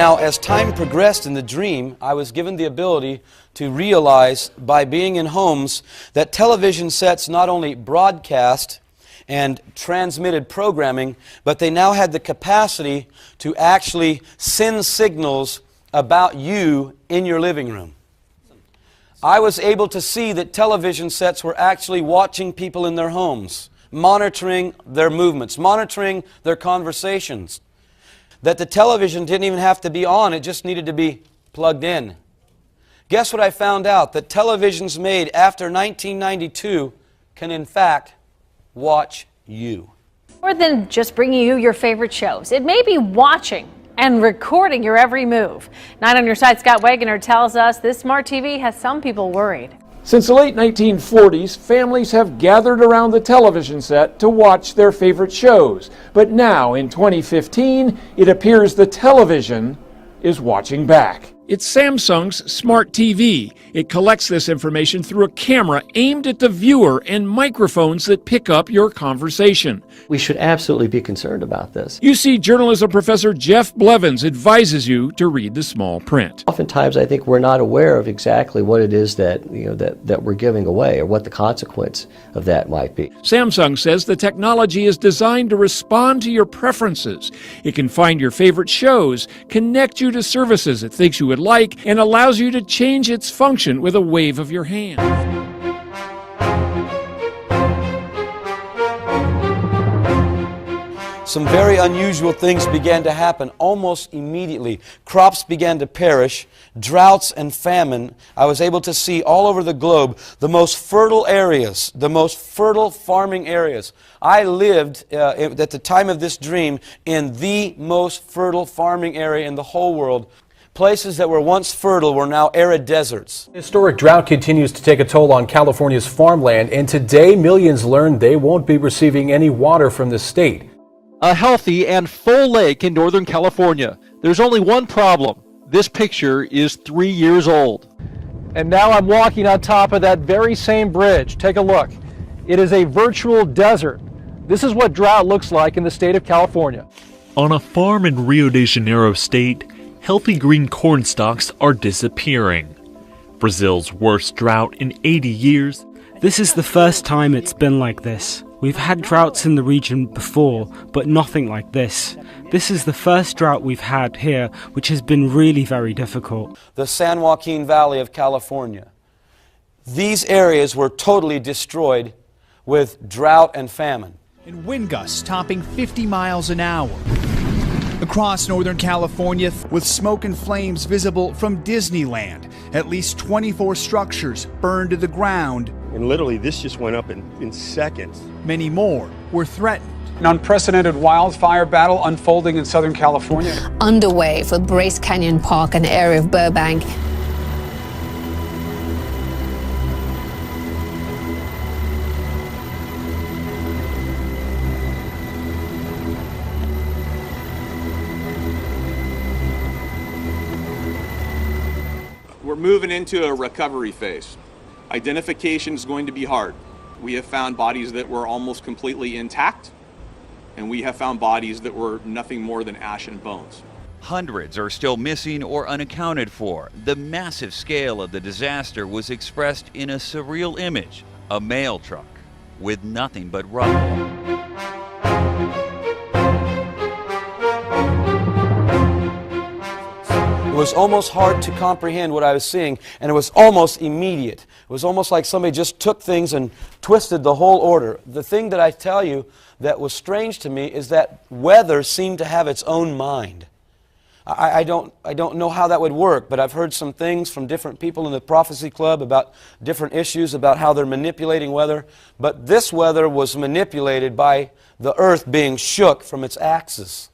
Now, as time progressed in the dream, I was given the ability to realize by being in homes that television sets not only broadcast and transmitted programming, but they now had the capacity to actually send signals about you in your living room. I was able to see that television sets were actually watching people in their homes, monitoring their movements, monitoring their conversations. That the television didn't even have to be on, it just needed to be plugged in. Guess what I found out? That televisions made after 1992 can in fact watch you. More than just bringing you your favorite shows, it may be watching and recording your every move. 9 on your side, Scott Wagoner tells us this smart TV has some people worried. Since the late 1940s, families have gathered around the television set to watch their favorite shows. But now, in 2015, it appears the television is watching back. It's Samsung's Smart TV. It collects this information through a camera aimed at the viewer and microphones that pick up your conversation. We should absolutely be concerned about this. UC journalism professor Jeff Blevins advises you to read the small print. Oftentimes, I think we're not aware of exactly what it is that we're giving away, or what the consequence of that might be. Samsung says the technology is designed to respond to your preferences. It can find your favorite shows, connect you to services it thinks you would like, and allows you to change its function with a wave of your hand. Some very unusual things began to happen almost immediately. Crops began to perish, droughts and famine. I was able to see all over the globe the most fertile areas, the most fertile farming areas. I lived at the time of this dream in the most fertile farming area in the whole world. Places that were once fertile were now arid deserts. Historic drought continues to take a toll on California's farmland, and today millions learned they won't be receiving any water from the state. A healthy and full lake in Northern California. There's only one problem. This picture is 3 years old. And now I'm walking on top of that very same bridge. Take a look. It is a virtual desert. This is what drought looks like in the state of California. On a farm in Rio de Janeiro state, healthy green corn stalks are disappearing. Brazil's worst drought in 80 years. This is the first time it's been like this. We've had droughts in the region before, but nothing like this. This is the first drought we've had here, which has been really very difficult. The San Joaquin Valley of California. These areas were totally destroyed with drought and famine. And wind gusts topping 50 miles an hour. Across Northern California, with smoke and flames visible from Disneyland. At least 24 structures burned to the ground. And literally, this just went up in seconds. Many more were threatened. An unprecedented wildfire battle unfolding in Southern California. Underway for Bryce Canyon Park, an area of Burbank. We're moving into a recovery phase. Identification is going to be hard. We have found bodies that were almost completely intact, and we have found bodies that were nothing more than ash and bones. Hundreds are still missing or unaccounted for. The massive scale of the disaster was expressed in a surreal image, a mail truck with nothing but rubble. It was almost hard to comprehend what I was seeing, and it was almost immediate. It was almost like somebody just took things and twisted the whole order. The thing that I tell you that was strange to me is that weather seemed to have its own mind. I don't know how that would work, but I've heard some things from different people in the Prophecy Club about different issues, about how they're manipulating weather. But this weather was manipulated by the earth being shook from its axis.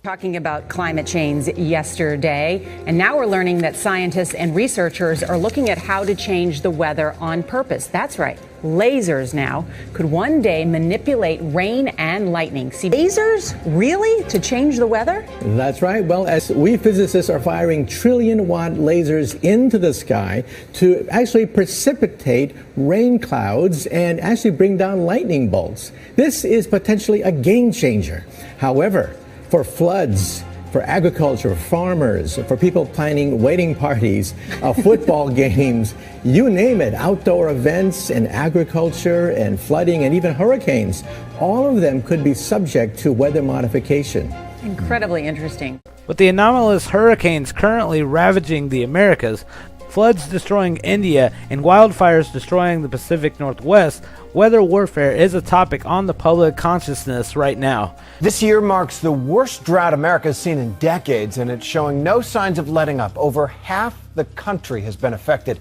Talking about climate change yesterday, and now we're learning that scientists and researchers are looking at how to change the weather on purpose. That's right. Lasers now could one day manipulate rain and lightning. See, lasers really to change the weather? That's right. Well, as we physicists are firing trillion-watt lasers into the sky to actually precipitate rain clouds and actually bring down lightning bolts. This is potentially a game changer. However, for floods, for agriculture, farmers, for people planning wedding parties, football games, you name it, outdoor events and agriculture and flooding and even hurricanes. All of them could be subject to weather modification. Incredibly interesting. With the anomalous hurricanes currently ravaging the Americas, floods destroying India, and wildfires destroying the Pacific Northwest, weather warfare is a topic on the public consciousness right now. This year marks the worst drought America's seen in decades, and it's showing no signs of letting up. Over half the country has been affected,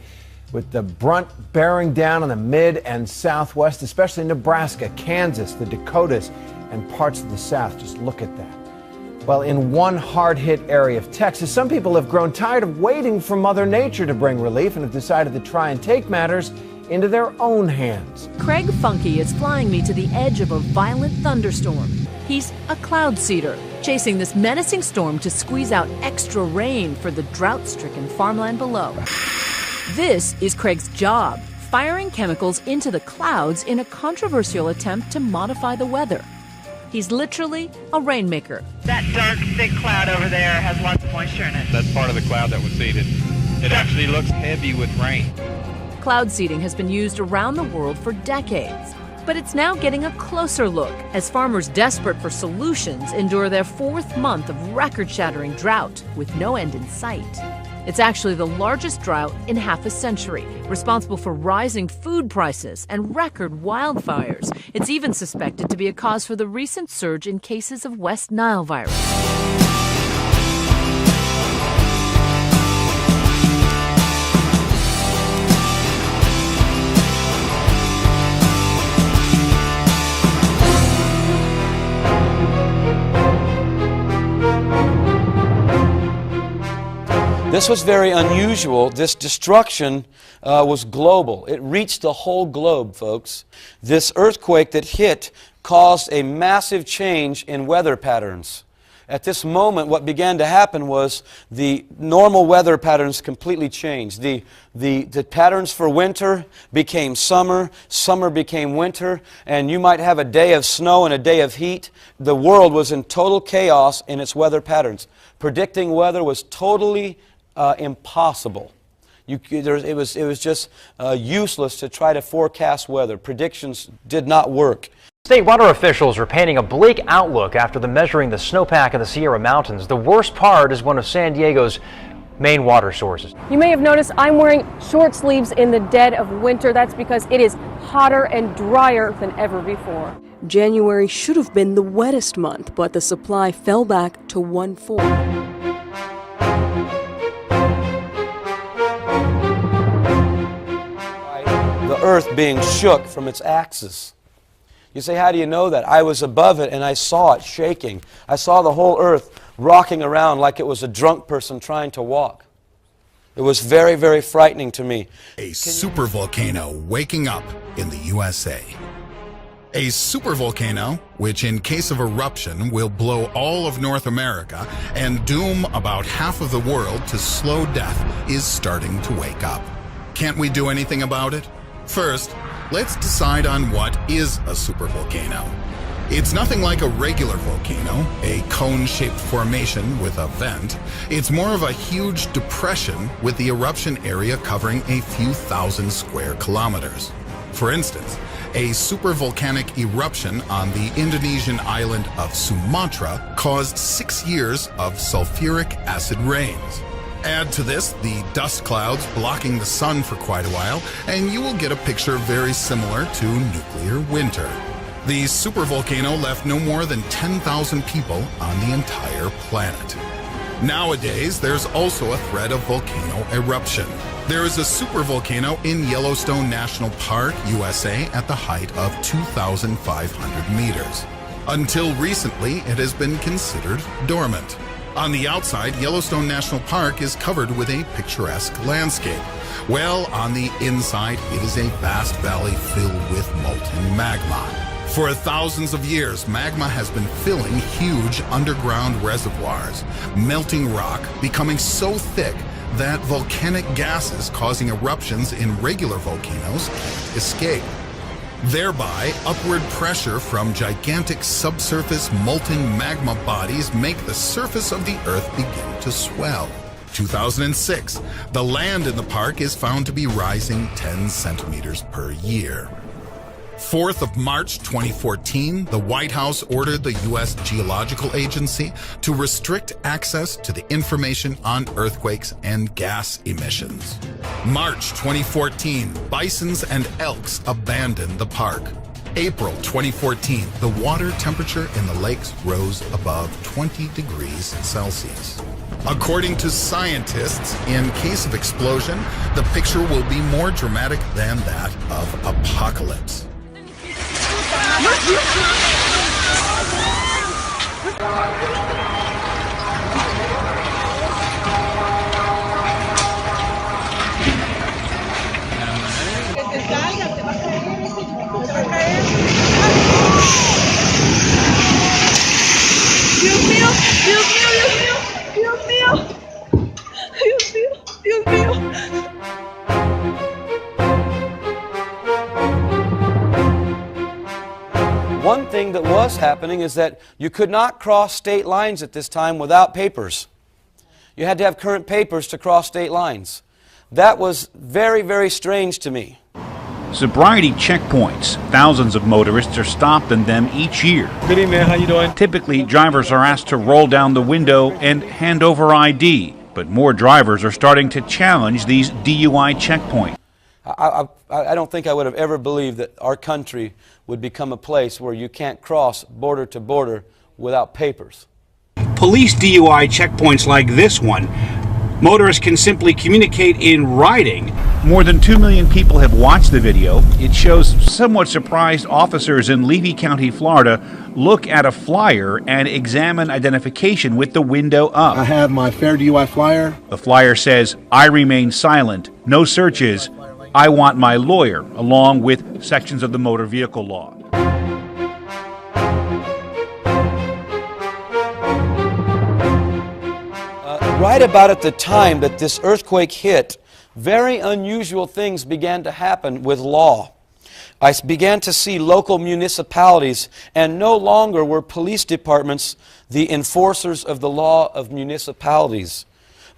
with the brunt bearing down on the mid and southwest, especially Nebraska, Kansas, the Dakotas, and parts of the South. Just look at that. Well, in one hard-hit area of Texas, some people have grown tired of waiting for Mother Nature to bring relief and have decided to try and take matters into their own hands. Craig Funky is flying me to the edge of a violent thunderstorm. He's a cloud seeder, chasing this menacing storm to squeeze out extra rain for the drought-stricken farmland below. This is Craig's job, firing chemicals into the clouds in a controversial attempt to modify the weather. He's literally a rainmaker. That dark, thick cloud over there has lots of moisture in it. That's part of the cloud that was seeded. It actually looks heavy with rain. Cloud seeding has been used around the world for decades, but it's now getting a closer look as farmers desperate for solutions endure their 4th month of record-shattering drought with no end in sight. It's actually the largest drought in half a century, responsible for rising food prices and record wildfires. It's even suspected to be a cause for the recent surge in cases of West Nile virus. This was very unusual. This destruction was global. It reached the whole globe, folks. This earthquake that hit caused a massive change in weather patterns. At this moment, what began to happen was the normal weather patterns completely changed. The patterns for winter became summer, summer became winter, and you might have a day of snow and a day of heat. The world was in total chaos in its weather patterns. Predicting weather was totally impossible. It was just useless to try to forecast weather. Predictions did not work. State water officials are painting a bleak outlook after measuring the snowpack in the Sierra Mountains. The worst part is one of San Diego's main water sources. You may have noticed I'm wearing short sleeves in the dead of winter. That's because it is hotter and drier than ever before. January should have been the wettest month, but the supply fell back to 1/4. The earth being shook from its axis. You say, how do you know that? I was above it and I saw it shaking. I saw the whole earth rocking around like it was a drunk person trying to walk. It was very, very frightening to me. A supervolcano waking up in the USA. A supervolcano, which in case of eruption will blow all of North America and doom about half of the world to slow death, is starting to wake up. Can't we do anything about it? First, let's decide on what is a supervolcano. It's nothing like a regular volcano, a cone-shaped formation with a vent. It's more of a huge depression with the eruption area covering a few thousand square kilometers. For instance, a supervolcanic eruption on the Indonesian island of Sumatra caused 6 years of sulfuric acid rains. Add to this the dust clouds blocking the sun for quite a while, and you will get a picture very similar to nuclear winter. The supervolcano left no more than 10,000 people on the entire planet. Nowadays, there's also a threat of volcano eruption. There is a supervolcano in Yellowstone National Park, USA, at the height of 2,500 meters. Until recently, it has been considered dormant. On the outside, Yellowstone National Park is covered with a picturesque landscape. Well, on the inside, it is a vast valley filled with molten magma. For thousands of years, magma has been filling huge underground reservoirs, melting rock, becoming so thick that volcanic gases causing eruptions in regular volcanoes can't escape. Thereby, upward pressure from gigantic subsurface molten magma bodies make the surface of the Earth begin to swell. 2006, the land in the park is found to be rising 10 centimeters per year. 4th of March 2014, the White House ordered the U.S. Geological Agency to restrict access to the information on earthquakes and gas emissions. March 2014, bisons and elks abandoned the park. April 2014, the water temperature in the lakes rose above 20 degrees Celsius. According to scientists, in case of explosion, the picture will be more dramatic than that of apocalypse. Dios mío, Dios mío, Dios mío, Dios mío, Dios mío, Dios mío. One thing that was happening is that you could not cross state lines at this time without papers. You had to have current papers to cross state lines. That was very, very strange to me. Sobriety checkpoints. Thousands of motorists are stopped in them each year. Good evening, how you doing? Typically, drivers are asked to roll down the window and hand over ID, but more drivers are starting to challenge these DUI checkpoints. I don't think I would have ever believed that our country would become a place where you can't cross border to border without papers. Police DUI checkpoints like this one, motorists can simply communicate in writing. More than 2 million people have watched the video. It shows somewhat surprised officers in Levy County, Florida, look at a flyer and examine identification with the window up. I have my Fair DUI flyer. The flyer says, "I remain silent, no searches, I want my lawyer," along with sections of the motor vehicle law. Right about at the time that this earthquake hit, very unusual things began to happen with law. I began to see local municipalities, and no longer were police departments the enforcers of the law of municipalities,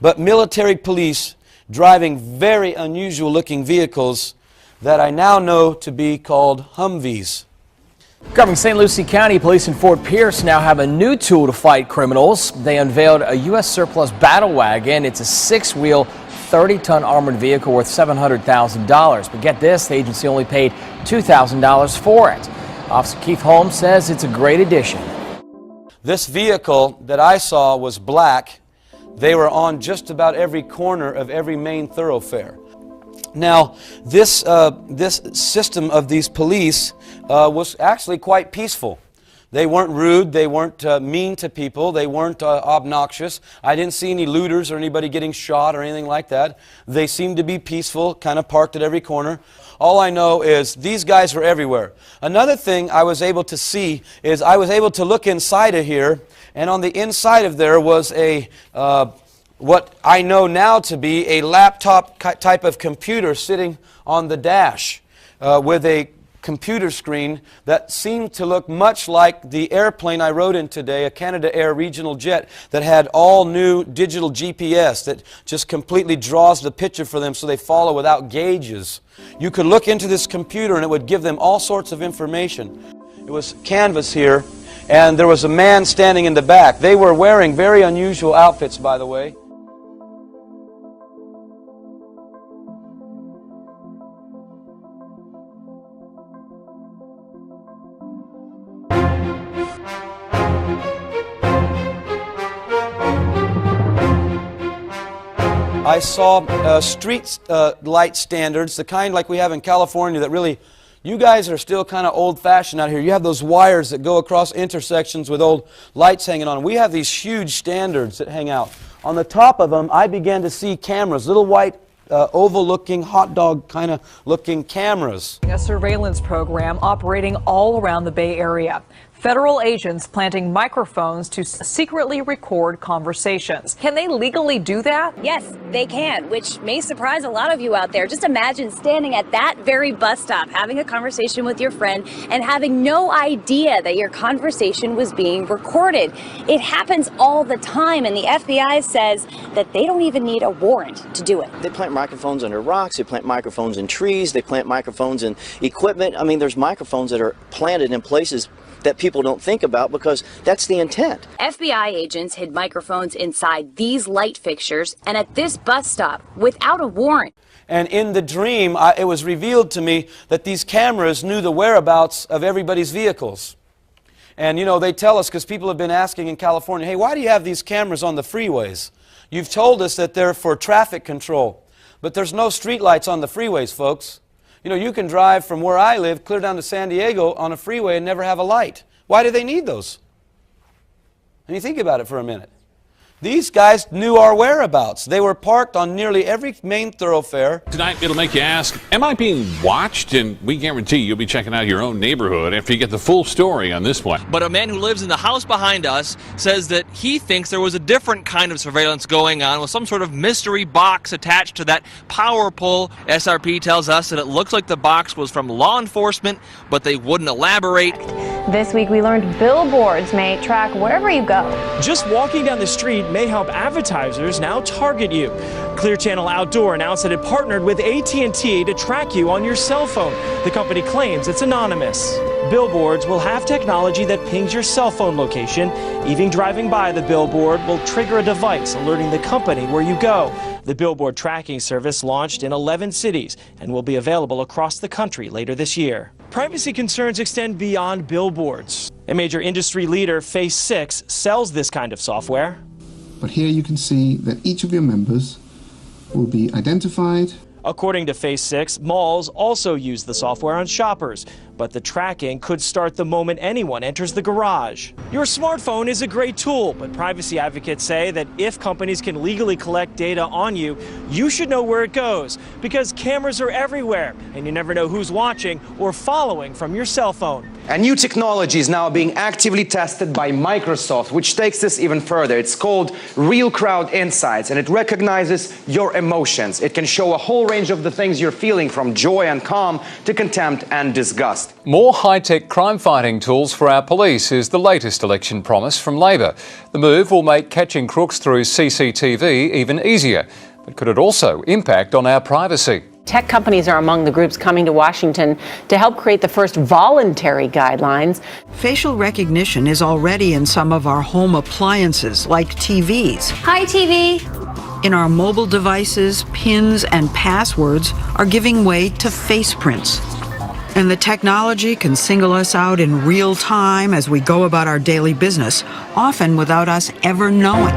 but military police driving very unusual looking vehicles that I now know to be called Humvees. Covering St. Lucie County, police in Fort Pierce now have a new tool to fight criminals. They unveiled a U.S. surplus battle wagon. It's a 6-wheel, 30-ton armored vehicle worth $700,000. But get this, the agency only paid $2,000 for it. Officer Keith Holmes says it's a great addition. This vehicle that I saw was black. They were on just about every corner of every main thoroughfare. Now, this system of these police was actually quite peaceful. They weren't rude, they weren't mean to people, they weren't obnoxious. I didn't see any looters or anybody getting shot or anything like that. They seemed to be peaceful, kind of parked at every corner. All I know is these guys were everywhere. Another thing I was able to see is I was able to look inside of here, and on the inside of there was a what I know now to be a laptop type of computer sitting on the dash with a computer screen that seemed to look much like the airplane I rode in today, a Canada Air regional jet that had all new digital GPS that just completely draws the picture for them so they follow without gauges. You could look into this computer and it would give them all sorts of information. It was canvas here, and there was a man standing in the back. They were wearing very unusual outfits, by the way. I saw street light standards, the kind like we have in California that really, you guys are still kind of old-fashioned out here. You have those wires that go across intersections with old lights hanging on. We have these huge standards that hang out. On the top of them, I began to see cameras, little white oval-looking, hot dog kind of looking cameras. A surveillance program operating all around the Bay Area. Federal agents planting microphones to secretly record conversations. Can they legally do that? Yes, they can, which may surprise a lot of you out there. Just imagine standing at that very bus stop, having a conversation with your friend, and having no idea that your conversation was being recorded. It happens all the time, and the FBI says that they don't even need a warrant to do it. They plant microphones under rocks, they plant microphones in trees, they plant microphones in equipment. I mean, there's microphones that are planted in places that people don't think about because that's the intent. FBI agents hid microphones inside these light fixtures and at this bus stop without a warrant. And in the dream, it was revealed to me that these cameras knew the whereabouts of everybody's vehicles. And you know, they tell us, because people have been asking in California, hey, why do you have these cameras on the freeways? You've told us that they're for traffic control. But there's no streetlights on the freeways, folks. You know, you can drive from where I live clear down to San Diego on a freeway and never have a light. Why do they need those? And you think about it for a minute. These guys knew our whereabouts. They were parked on nearly every main thoroughfare. Tonight, it'll make you ask, am I being watched? And we guarantee you'll be checking out your own neighborhood after you get the full story on this one. But a man who lives in the house behind us says that he thinks there was a different kind of surveillance going on with some sort of mystery box attached to that power pole. SRP tells us that it looks like the box was from law enforcement, but they wouldn't elaborate. This week we learned billboards may track wherever you go. Just walking down the street may help advertisers now target you. Clear Channel Outdoor announced that it partnered with AT&T to track you on your cell phone. The company claims it's anonymous. Billboards will have technology that pings your cell phone location. Even driving by the billboard will trigger a device alerting the company where you go. The billboard tracking service launched in 11 cities and will be available across the country later this year. Privacy concerns extend beyond billboards. A major industry leader, Phase 6, sells this kind of software. But here you can see that each of your members will be identified. According to Phase 6, malls also use the software on shoppers, but the tracking could start the moment anyone enters the garage. Your smartphone is a great tool, but privacy advocates say that if companies can legally collect data on you, you should know where it goes, because cameras are everywhere, and you never know who's watching or following from your cell phone. A new technology is now being actively tested by Microsoft, which takes this even further. It's called Real Crowd Insights, and it recognizes your emotions. It can show a whole range of the things you're feeling, from joy and calm to contempt and disgust. More high-tech crime-fighting tools for our police is the latest election promise from Labor. The move will make catching crooks through CCTV even easier. But could it also impact on our privacy? Tech companies are among the groups coming to Washington to help create the first voluntary guidelines. Facial recognition is already in some of our home appliances, like TVs. Hi, TV. In our mobile devices, pins and passwords are giving way to face prints. And the technology can single us out in real time as we go about our daily business, often without us ever knowing.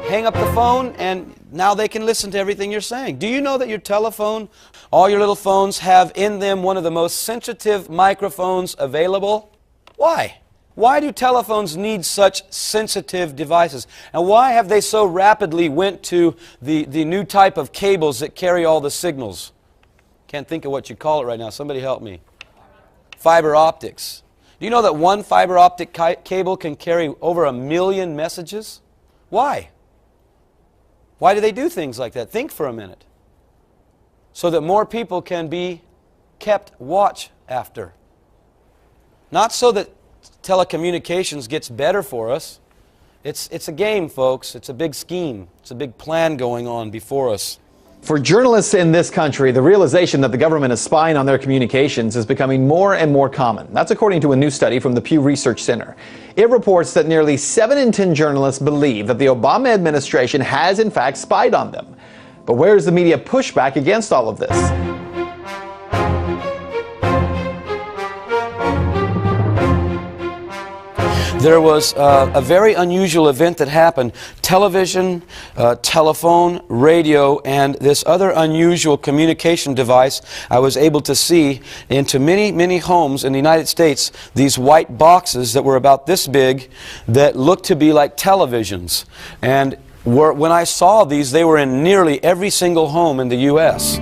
Hang up the phone and now they can listen to everything you're saying. Do you know that your telephone, all your little phones have in them one of the most sensitive microphones available? Why? Why do telephones need such sensitive devices? And why have they so rapidly went to the new type of cables that carry all the signals? Can't think of what you call it right now. Somebody help me. Fiber optics. Do you know that one fiber optic cable can carry over 1 million messages? Why? Why do they do things like that? Think for a minute. So that more people can be kept watch after. Not so that telecommunications gets better for us. It's a game, folks. It's a big scheme. It's a big plan going on before us. For journalists in this country, the realization that the government is spying on their communications is becoming more and more common. That's according to a new study from the Pew Research Center. It reports that nearly 7 in 10 journalists believe that the Obama administration has in fact spied on them. But where is the media pushback against all of this? There was a very unusual event that happened. Television, telephone, radio, and this other unusual communication device I was able to see into many, many homes in the United States, these white boxes that were about this big that looked to be like televisions. And when I saw these, they were in nearly every single home in the U.S.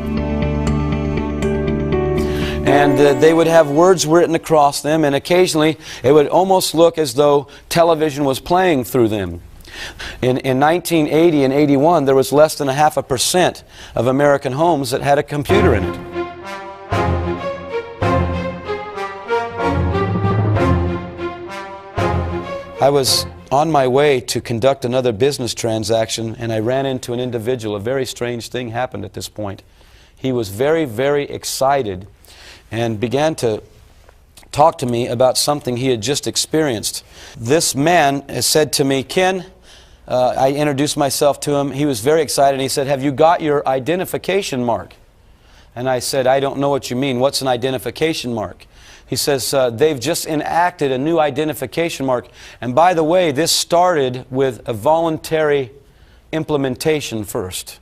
and they would have words written across them, and occasionally it would almost look as though television was playing through them. In 1980 and 81, there was less than 0.5% of American homes that had a computer in it. I was on my way to conduct another business transaction, and I ran into an individual. A very strange thing happened at this point. He was very, very excited and began to talk to me about something he had just experienced. This man said to me, Ken, I introduced myself to him. He was very excited. He said, have you got your identification mark? And I said, I don't know what you mean. What's an identification mark? He says, they've just enacted a new identification mark. And by the way, this started with a voluntary implementation first.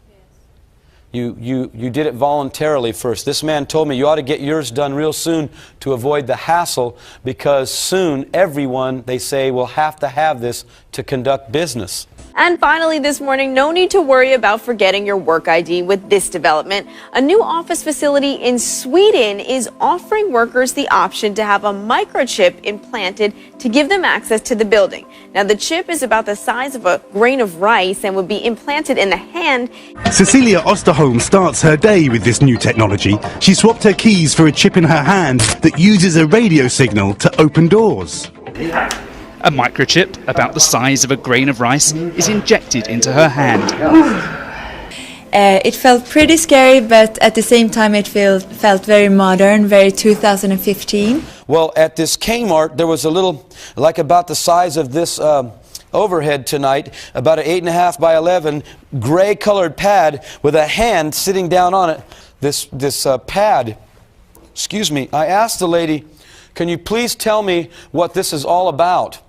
You did it voluntarily first. This man told me you ought to get yours done real soon to avoid the hassle, because soon everyone, they say, will have to have this to conduct business. And finally this morning, no need to worry about forgetting your work ID with this development. A new office facility in Sweden is offering workers the option to have a microchip implanted to give them access to the building. Now, the chip is about the size of a grain of rice and would be implanted in the hand. Cecilia Osterholm starts her day with this new technology. She swapped her keys for a chip in her hand that uses a radio signal to open doors. A microchip, about the size of a grain of rice, is injected into her hand. It felt pretty scary, but at the same time it felt very modern, very 2015. Well, at this Kmart, there was a little, like about the size of this overhead tonight, about an 8.5 by 11 gray colored pad with a hand sitting down on it. This pad, excuse me, I asked the lady, can you please tell me what this is all about?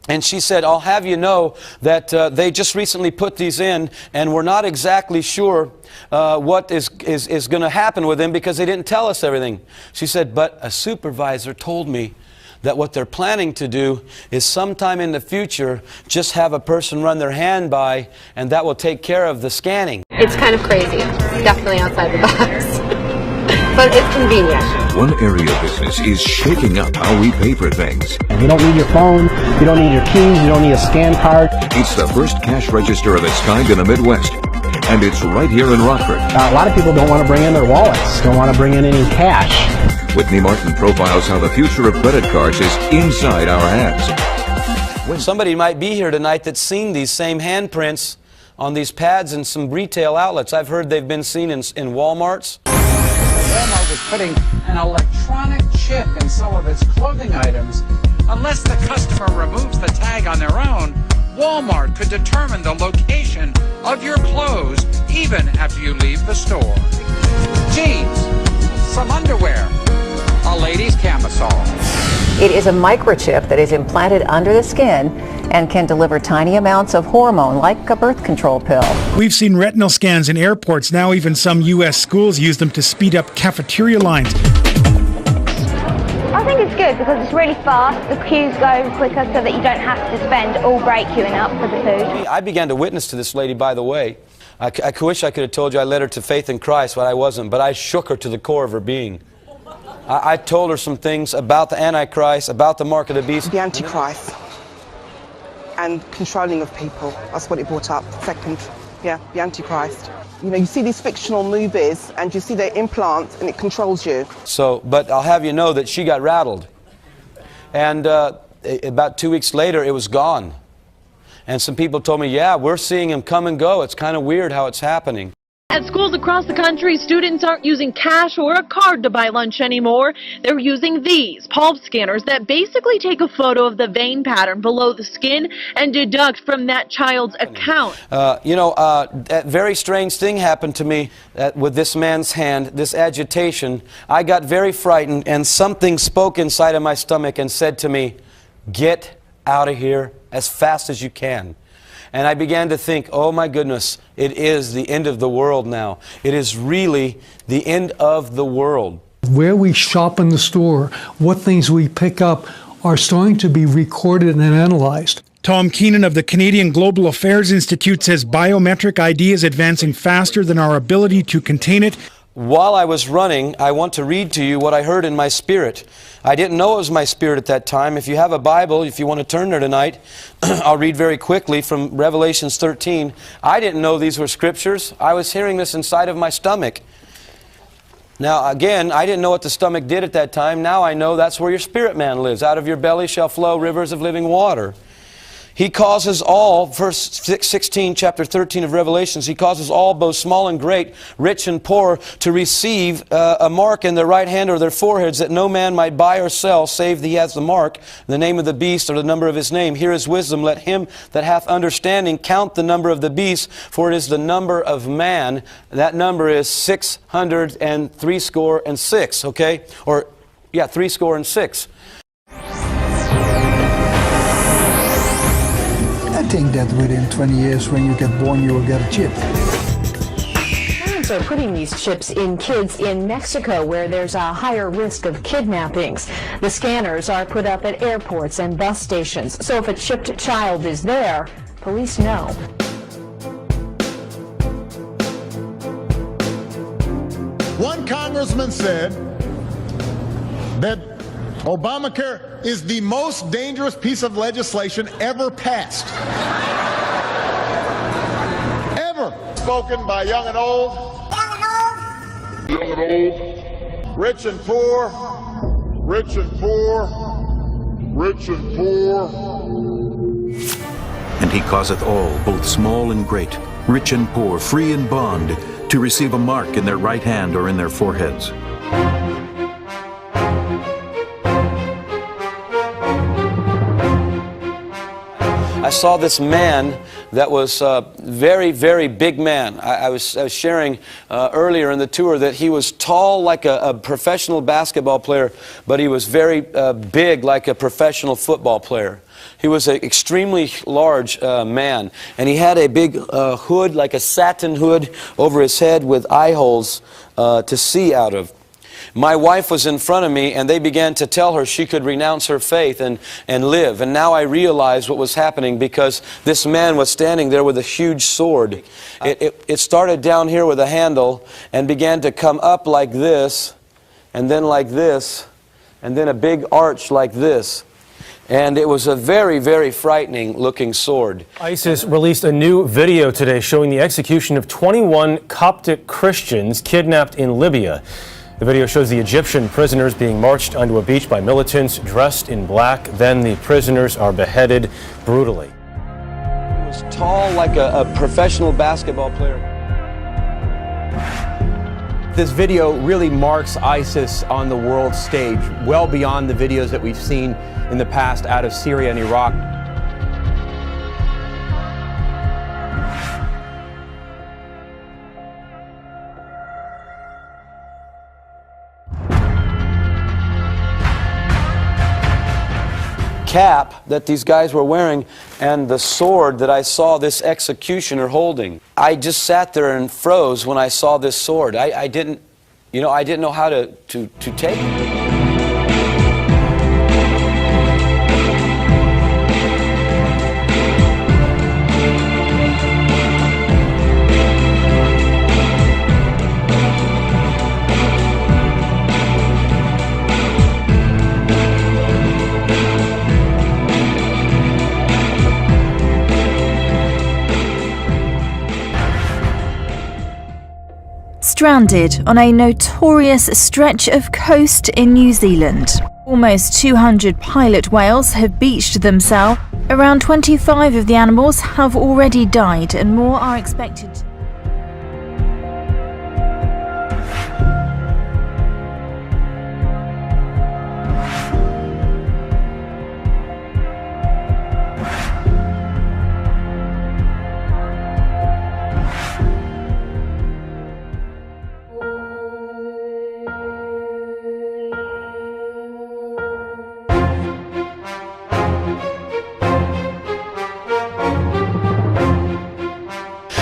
And she said, I'll have you know that they just recently put these in, and we're not exactly sure what is going to happen with them, because they didn't tell us everything. She said, but a supervisor told me that what they're planning to do is sometime in the future just have a person run their hand by, and that will take care of the scanning. It's kind of crazy. It's definitely outside the box. But it's convenient. One area of business is shaking up how we pay for things. You don't need your phone, you don't need your keys, you don't need a scan card. It's the first cash register of its kind in the Midwest, and it's right here in Rockford. A lot of people don't want to bring in their wallets, don't want to bring in any cash. Whitney Martin profiles how the future of credit cards is inside our hands. Somebody might be here tonight that's seen these same handprints on these pads in some retail outlets. I've heard they've been seen in Walmarts. Walmart was putting an electronic chip in some of its clothing items. Unless the customer removes the tag on their own, Walmart could determine the location of your clothes even after you leave the store. Jeans, some underwear, a lady's camisole. It is a microchip that is implanted under the skin and can deliver tiny amounts of hormone, like a birth control pill. We've seen retinal scans in airports. Now even some U.S. schools use them to speed up cafeteria lines. I think it's good because it's really fast. The queues go quicker so that you don't have to spend all break queuing up for the food. I began to witness to this lady, by the way. I wish I could have told you I led her to faith in Christ, but I wasn't. But I shook her to the core of her being. I told her some things about the Antichrist, about the mark of the beast. The Antichrist and controlling of people. That's what it brought up. Second, yeah, the Antichrist. You know, you see these fictional movies and you see their implants and it controls you. So, but I'll have you know that she got rattled. And about 2 weeks later, it was gone. And some people told me, yeah, we're seeing him come and go. It's kind of weird how it's happening. At schools across the country, students aren't using cash or a card to buy lunch anymore. They're using these pulse scanners that basically take a photo of the vein pattern below the skin and deduct from that child's account. That very strange thing happened to me with this man's hand, this agitation. I got very frightened, and something spoke inside of my stomach and said to me, get out of here as fast as you can. And I began to think, oh my goodness, it is the end of the world now. It is really the end of the world. Where we shop in the store, what things we pick up are starting to be recorded and analyzed. Tom Keenan of the Canadian Global Affairs Institute says biometric ID is advancing faster than our ability to contain it. while I was running, I want to read to you what I heard in my spirit. I didn't know it was my spirit at that time. If you have a Bible, if you want to turn there tonight, I'll read very quickly from Revelations 13. I didn't know these were scriptures. I was hearing this inside of my stomach. Now, again, I didn't know what the stomach did at that time. Now I know that's where your spirit man lives. Out of your belly shall flow rivers of living water. He causes all, verse 16, chapter 13 of Revelations, He causes all, both small and great, rich and poor, to receive a mark in their right hand or their foreheads, that no man might buy or sell, save he has the mark, the name of the beast, or the number of his name. Here is wisdom. Let him that hath understanding count the number of the beast, for it is the number of man. That number is 666, okay? Or, yeah, 666. I think that within 20 years, when you get born, you will get a chip. Parents are putting these chips in kids in Mexico, where there's a higher risk of kidnappings. The scanners are put up at airports and bus stations, so if a chipped child is there, police know. One congressman said that Obamacare is the most dangerous piece of legislation ever passed. Ever. Spoken by young and old. Young and old. Rich and poor. Rich and poor. Rich and poor. And he causeth all, both small and great, rich and poor, free and bond, to receive a mark in their right hand or in their foreheads. I saw this man that was a very, very big man. I was sharing earlier in the tour that he was tall like a professional basketball player, but he was very big like a professional football player. He was an extremely large man, and he had a big hood, like a satin hood, over his head with eye holes to see out of. My wife was in front of me, and they began to tell her she could renounce her faith and live. And now I realized what was happening, because this man was standing there with a huge sword. It started down here with a handle and began to come up like this, and then like this, and then a big arch like this. And it was a very, very frightening looking sword. ISIS released a new video today showing the execution of 21 Coptic Christians kidnapped in Libya. The video shows the Egyptian prisoners being marched onto a beach by militants dressed in black. Then the prisoners are beheaded brutally. He was tall like a professional basketball player. This video really marks ISIS on the world stage, well beyond the videos that we've seen in the past out of Syria and Iraq. Cap that these guys were wearing and the sword that I saw this executioner holding. I just sat there and froze when I saw this sword. I didn't know how to take it. Stranded on a notorious stretch of coast in New Zealand. Almost 200 pilot whales have beached themselves. Around 25 of the animals have already died, and more are expected.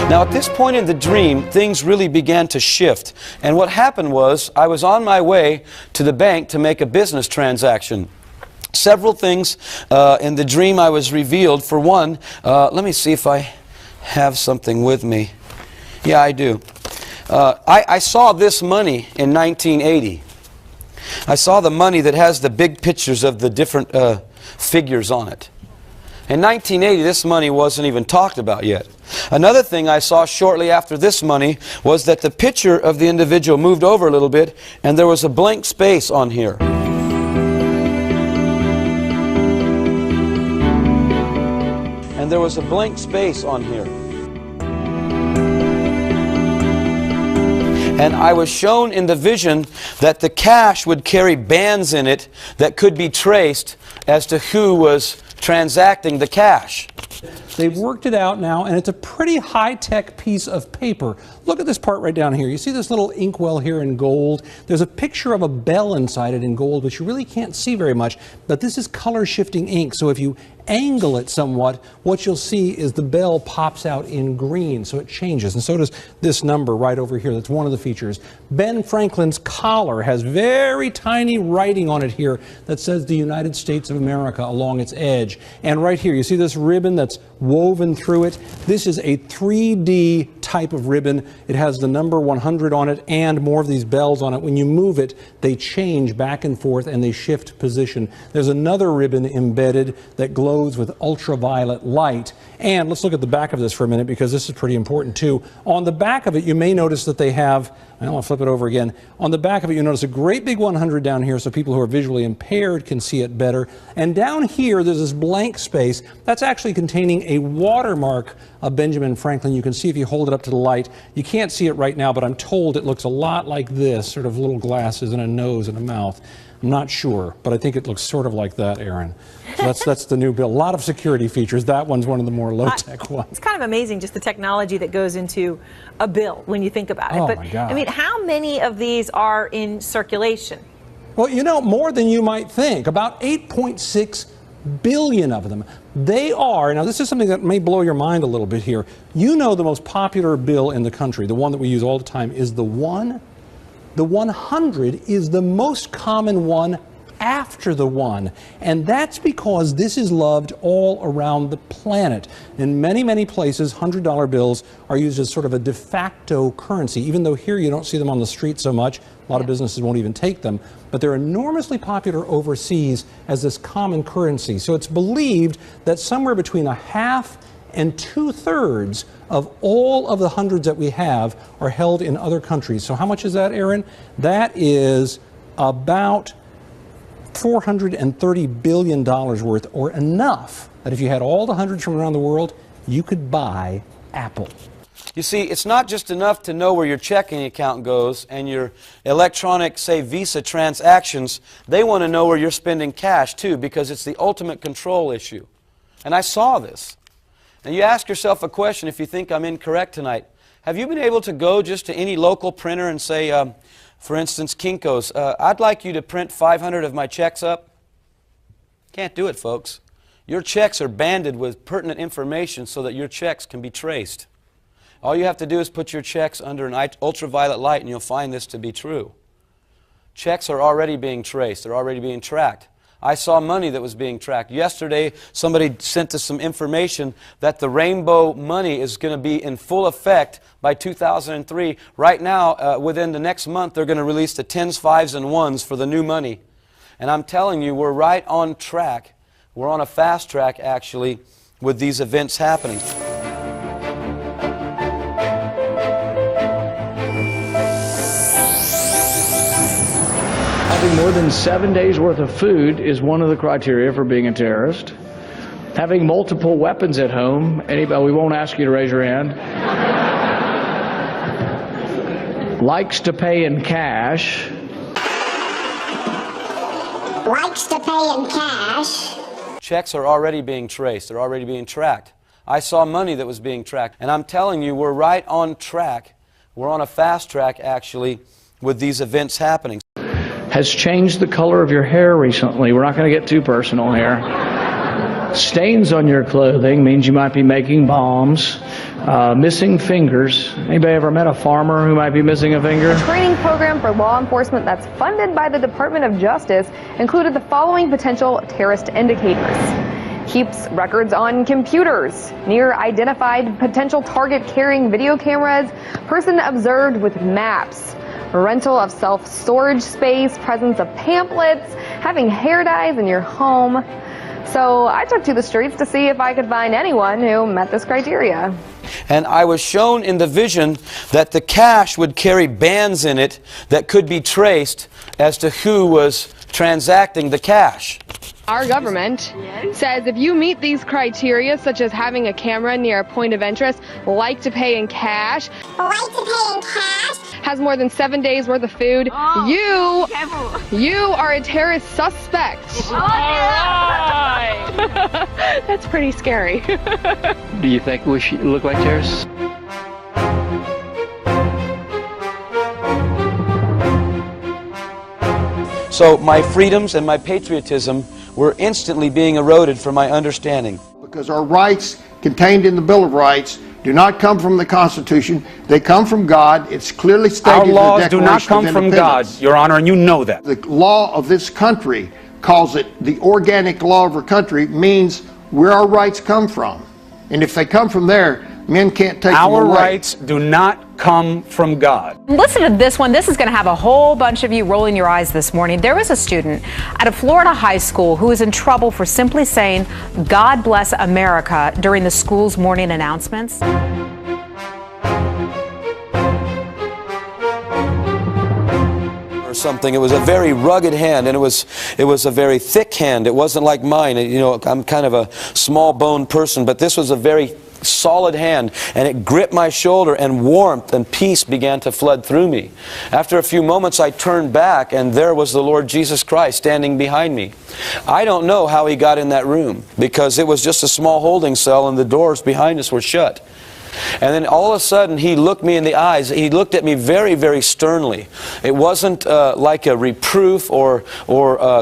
Now at this point in the dream, things really began to shift. And what happened was, I was on my way to the bank to make a business transaction. Several things in the dream I was revealed. For one, let me see if I have something with me. Yeah, I do. I saw this money in 1980. I saw the money that has the big pictures of the different figures on it. In 1980, this money wasn't even talked about yet. Another thing I saw shortly after this money was that the picture of the individual moved over a little bit, and there was a blank space on here. And there was a blank space on here. And I was shown in the vision that the cash would carry bands in it that could be traced as to who was transacting the cash. They've worked it out now, and it's a pretty high-tech piece of paper. Look at this part right down here. You see this little inkwell here in gold? There's a picture of a bell inside it in gold, which you really can't see very much, but this is color-shifting ink, so if you angle it somewhat, what you'll see is the bell pops out in green, so it changes, and so does this number right over here. That's one of the features. Ben Franklin's collar has very tiny writing on it here that says the United States of America along its edge. And right here, you see this ribbon that's woven through it? This is a 3D type of ribbon. It has the number 100 on it and more of these bells on it. When you move it, they change back and forth and they shift position. There's another ribbon embedded that glows with ultraviolet light. And let's look at the back of this for a minute, because this is pretty important too. On the back of it, you may notice that they have, I'll flip it over again. On the back of it, you notice a great big 100 down here, so people who are visually impaired can see it better. And down here, there's this blank space. That's actually containing a watermark of Benjamin Franklin. You can see if you hold it up to the light. You can't see it right now, but I'm told it looks a lot like this, sort of little glasses and a nose and a mouth. I'm not sure, but I think it looks sort of like that, Aaron. So that's the new bill. A lot of security features. That one's one of the more low-tech ones. It's kind of amazing just the technology that goes into a bill when you think about it. Oh, but, my God. I mean, how many of these are in circulation? Well, you know, more than you might think. About 8.6 billion of them. They are, now this is something that may blow your mind a little bit here. You know the most popular bill in the country, the one that we use all the time, is the 1. The 100 is the most common one after the 1, and that's because this is loved all around the planet. In many, many places, $100 bills are used as sort of a de facto currency, even though here you don't see them on the street so much. A lot of businesses won't even take them, but they're enormously popular overseas as this common currency. So it's believed that somewhere between a half and 2/3 of all of the hundreds that we have are held in other countries. So how much is that, Aaron? That is about $430 billion worth, or enough that if you had all the hundreds from around the world, you could buy Apple. You see, it's not just enough to know where your checking account goes and your electronic, say, Visa transactions. They want to know where you're spending cash, too, because it's the ultimate control issue. And I saw this. And you ask yourself a question if you think I'm incorrect tonight. Have you been able to go just to any local printer and say, for instance, Kinko's, I'd like you to print 500 of my checks up? Can't do it, folks. Your checks are banded with pertinent information so that your checks can be traced. All you have to do is put your checks under an ultraviolet light and you'll find this to be true. Checks are already being traced. They're already being tracked. I saw money that was being tracked. Yesterday, somebody sent us some information that the rainbow money is going to be in full effect by 2003. Right now, within the next month, they're going to release the 10s, 5s, and 1s for the new money. And I'm telling you, we're right on track. We're on a fast track, actually, with these events happening. Having more than 7 days' worth of food is one of the criteria for being a terrorist. Having multiple weapons at home, anybody, we won't ask you to raise your hand. Likes to pay in cash. Likes to pay in cash. Checks are already being traced. They're already being tracked. I saw money that was being tracked. And I'm telling you, we're right on track. We're on a fast track, actually, with these events happening. Has changed the color of your hair recently. We're not going to get too personal here. Stains on your clothing means you might be making bombs. Missing fingers. Anybody ever met a farmer who might be missing a finger? A training program for law enforcement that's funded by the Department of Justice included the following potential terrorist indicators: keeps records on computers, near identified potential target carrying video cameras, person observed with maps, rental of self-storage space, presence of pamphlets, having hair dyes in your home. So I took to the streets to see if I could find anyone who met this criteria. And I was shown in the vision that the cash would carry bands in it that could be traced as to who was transacting the cash. Our government says if you meet these criteria, such as having a camera near a point of interest, like to pay in cash, has more than 7 days worth of food, you are a terrorist suspect. That's pretty scary. Do you think we should look like terrorists? So my freedoms and my patriotism were instantly being eroded from my understanding. Because our rights contained in the Bill of Rights do not come from the Constitution. They come from God. It's clearly stated Our in the laws Declaration do not come of from God, Independence. Your Honor, and you know that. The law of this country calls it the organic law of our country, means where our rights come from. And if they come from there, men can't take them Our away. rights do not come from God. Listen to this one. This is going to have a whole bunch of you rolling your eyes this morning. There was a student at a Florida high school who was in trouble for simply saying, "God bless America," during the school's morning announcements. Or something. It was a very rugged hand, and it was a very thick hand. It wasn't like mine. You know, I'm kind of a small boned person, but this was a very solid hand, and it gripped my shoulder, and warmth and peace began to flood through me. After a few moments, I turned back, and there was the Lord Jesus Christ standing behind me. I don't know how he got in that room, because it was just a small holding cell and the doors behind us were shut. And then all of a sudden, he looked me in the eyes. He looked at me very, very sternly. It wasn't like a reproof or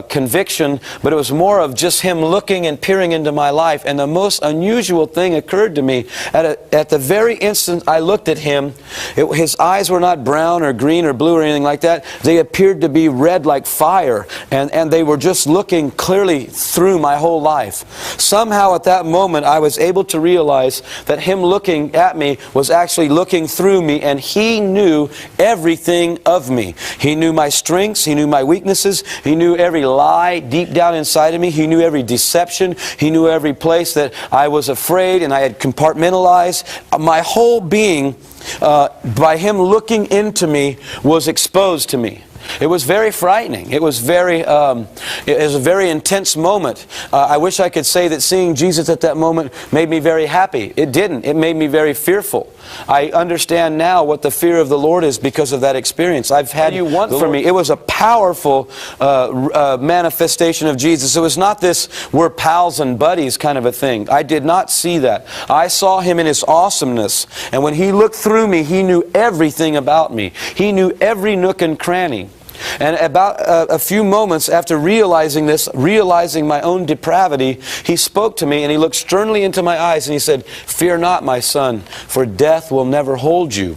conviction, but it was more of just him looking and peering into my life. And the most unusual thing occurred to me. At the very instant I looked at him, his eyes were not brown or green or blue or anything like that. They appeared to be red like fire, and they were just looking clearly through my whole life. Somehow at that moment, I was able to realize that him looking at me was actually looking through me, and he knew everything of me. He knew my strengths, he knew my weaknesses, he knew every lie deep down inside of me, he knew every deception, he knew every place that I was afraid and I had compartmentalized. My whole being, by him looking into me, was exposed to me. It was very frightening. It was a very intense moment. I wish I could say that seeing Jesus at that moment made me very happy. It didn't. It made me very fearful. I understand now what the fear of the Lord is because of that experience. I've had you want for me. It was a powerful manifestation of Jesus. It was not this we're pals and buddies kind of a thing. I did not see that. I saw him in his awesomeness. And when he looked through me, he knew everything about me. He knew every nook and cranny. And about a few moments after realizing this, realizing my own depravity, he spoke to me and he looked sternly into my eyes and he said, "Fear not, my son, for death will never hold you."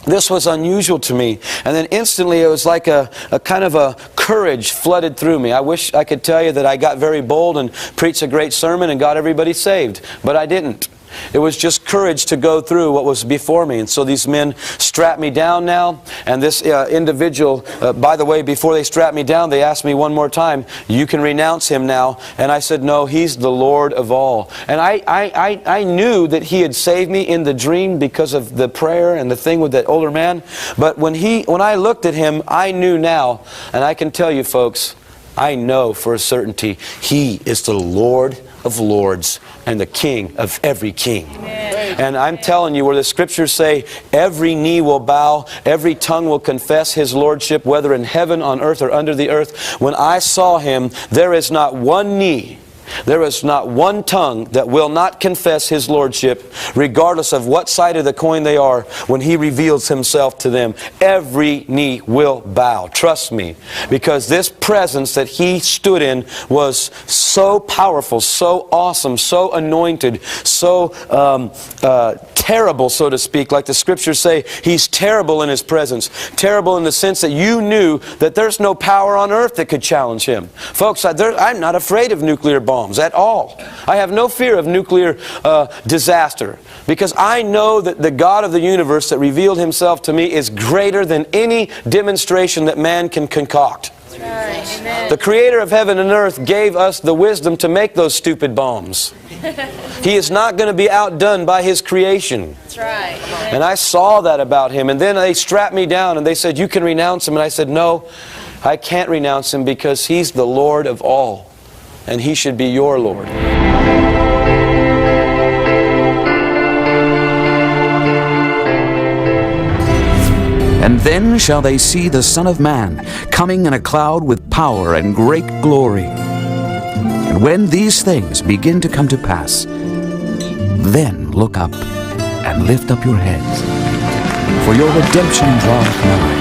This was unusual to me. And then instantly it was like a kind of a courage flooded through me. I wish I could tell you that I got very bold and preached a great sermon and got everybody saved, but I didn't. It was just courage to go through what was before me. And so these men strapped me down now. And this individual, by the way, before they strapped me down, they asked me one more time, "You can renounce him now." And I said, "No, he's the Lord of all." And I knew that he had saved me in the dream because of the prayer and the thing with that older man. But when I looked at him, I knew now, and I can tell you folks, I know for a certainty, he is the Lord of lords and the King of every king. Amen. And I'm telling you, where the scriptures say every knee will bow, every tongue will confess his lordship, whether in heaven, on earth, or under the earth. When I saw him, there is not one knee, there is not one tongue that will not confess his lordship, regardless of what side of the coin they are. When he reveals himself to them, every knee will bow. Trust me, because this presence that he stood in was so powerful, so awesome, so anointed, so terrible, so to speak. Like the scriptures say, he's terrible in his presence. Terrible in the sense that you knew that there's no power on earth that could challenge him. Folks, I'm not afraid of nuclear bombs. bombs at all. I have no fear of nuclear disaster, because I know that the God of the universe that revealed himself to me is greater than any demonstration that man can concoct. The creator of heaven and earth gave us the wisdom to make those stupid bombs. He is not going to be outdone by his creation. That's right. And I saw that about him. And then they strapped me down and they said, you can renounce him. And I said, no, I can't renounce him, because he's the Lord of all. And he should be your Lord. And then shall they see the Son of Man coming in a cloud with power and great glory. And when these things begin to come to pass, then look up and lift up your heads, for your redemption draweth nigh.